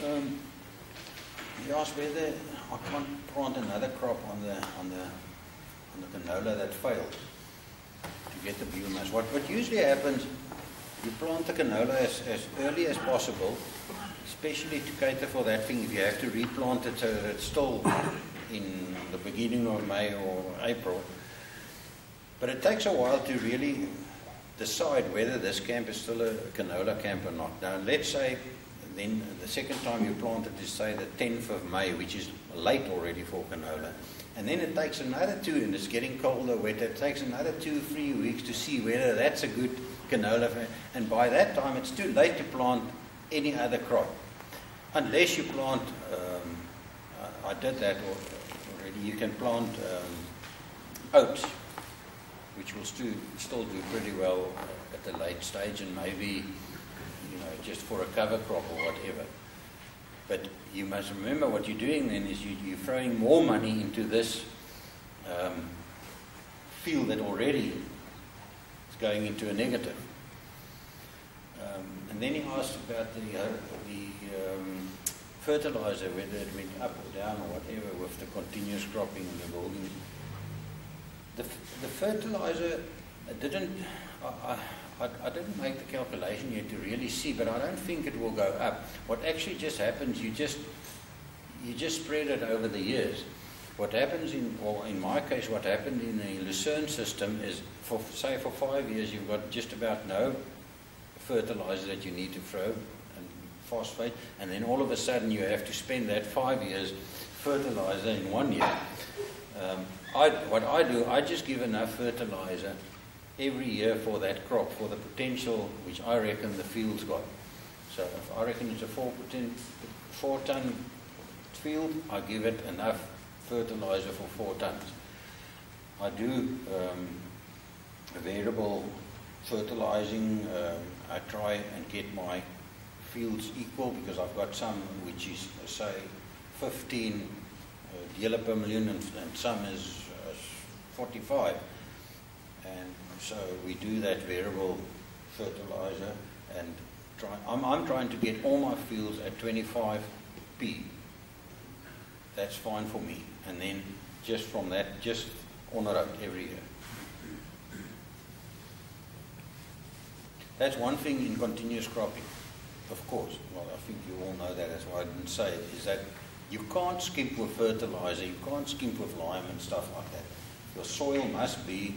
You asked whether I can't plant another crop on the canola that failed to get the biomass. What usually happens, you plant the canola as early as possible, especially to cater for that thing if you have to replant it so that it's still in the beginning of May or April. But it takes a while to really decide whether this camp is still a canola camp or not. Now, let's say then the second time you plant it is, say, the 10th of May, which is late already for canola. And then it takes another 2, and it's getting colder, wetter, it takes another 2-3 weeks to see whether that's a good canola. And by that time, it's too late to plant any other crop. Unless you plant, I did that already, you can plant oats, which will still do pretty well at the late stage, and maybe, just for a cover crop or whatever. But you must remember what you're doing then is you're throwing more money into this field that already is going into a negative. And then he asked about the fertilizer, whether it went up or down or whatever with the continuous cropping and the buildings. The fertilizer didn't. I didn't make the calculation yet to really see, but I don't think it will go up. What actually just happens, you just spread it over the years. What happens in my case, what happened in the Lucerne system is, for 5 years, you've got just about no fertilizer that you need to throw, and phosphate, and then all of a sudden you have to spend that 5 years fertilizer in 1 year. What I do, I just give enough fertilizer every year for that crop, for the potential which I reckon the field's got. So if I reckon it's a 4 ton field, I give it enough fertilizer for 4 tons. I do variable fertilizing. I try and get my fields equal, because I've got some which is, say, 15 dealer per million, and some is 45. And so we do that variable fertilizer, and I'm trying to get all my fields at 25p. That's fine for me. And then just from that, just on a road every year. That's one thing in continuous cropping, of course. Well, I think you all know that, that's why I didn't say it, is that you can't skimp with fertilizer, you can't skimp with lime and stuff like that. Your soil must be,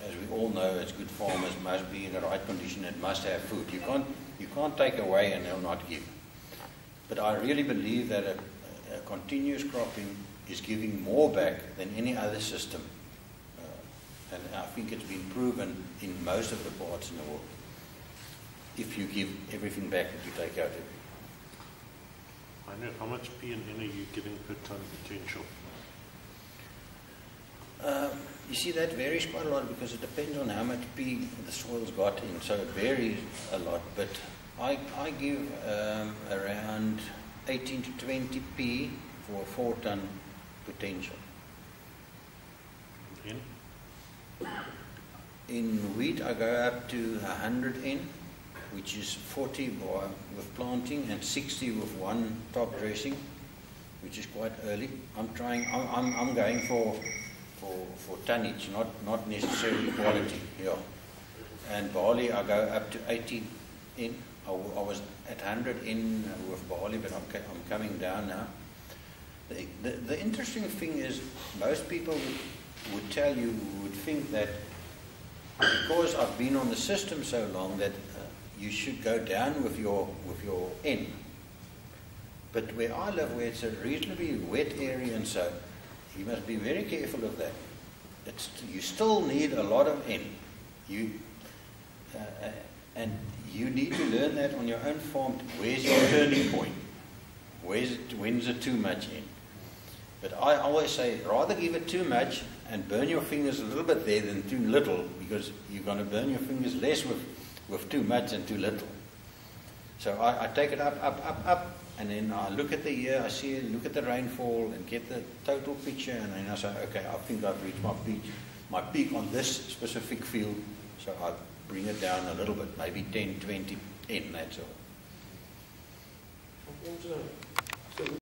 as we all know, as good farmers, must be in the right condition. It must have food. You can't take away and they'll not give. But I really believe that a continuous cropping is giving more back than any other system. And I think it's been proven in most of the parts in the world. If you give everything back that you take out everything. I know. How much P and N are you giving per ton potential? You see, that varies quite a lot, because it depends on how much P the soil's got in, so it varies a lot. But I give around 18 to 20 P for a 4 ton potential. N? In wheat, I go up to 100 N, which is 40 with planting and 60 with one top dressing, which is quite early. I'm going for tonnage, not necessarily quality. Yeah. And barley, I go up to 80 N. I was at 100 N with barley, but I'm coming down now. The interesting thing is, most people would tell you, would think that because I've been on the system so long that you should go down with your N. But where I live, where it's a reasonably wet area and so, you must be very careful of that. You still need a lot of N. And you need to learn that on your own farm. Where's your turning point? When's it too much N? But I always say, rather give it too much and burn your fingers a little bit there than too little, because you're going to burn your fingers less with too much and too little. So I take it up, and then I look at the year, look at the rainfall and get the total picture, and then I say, okay, I think I've reached my peak on this specific field, so I bring it down a little bit, maybe 10, 20 N, that's all. Ons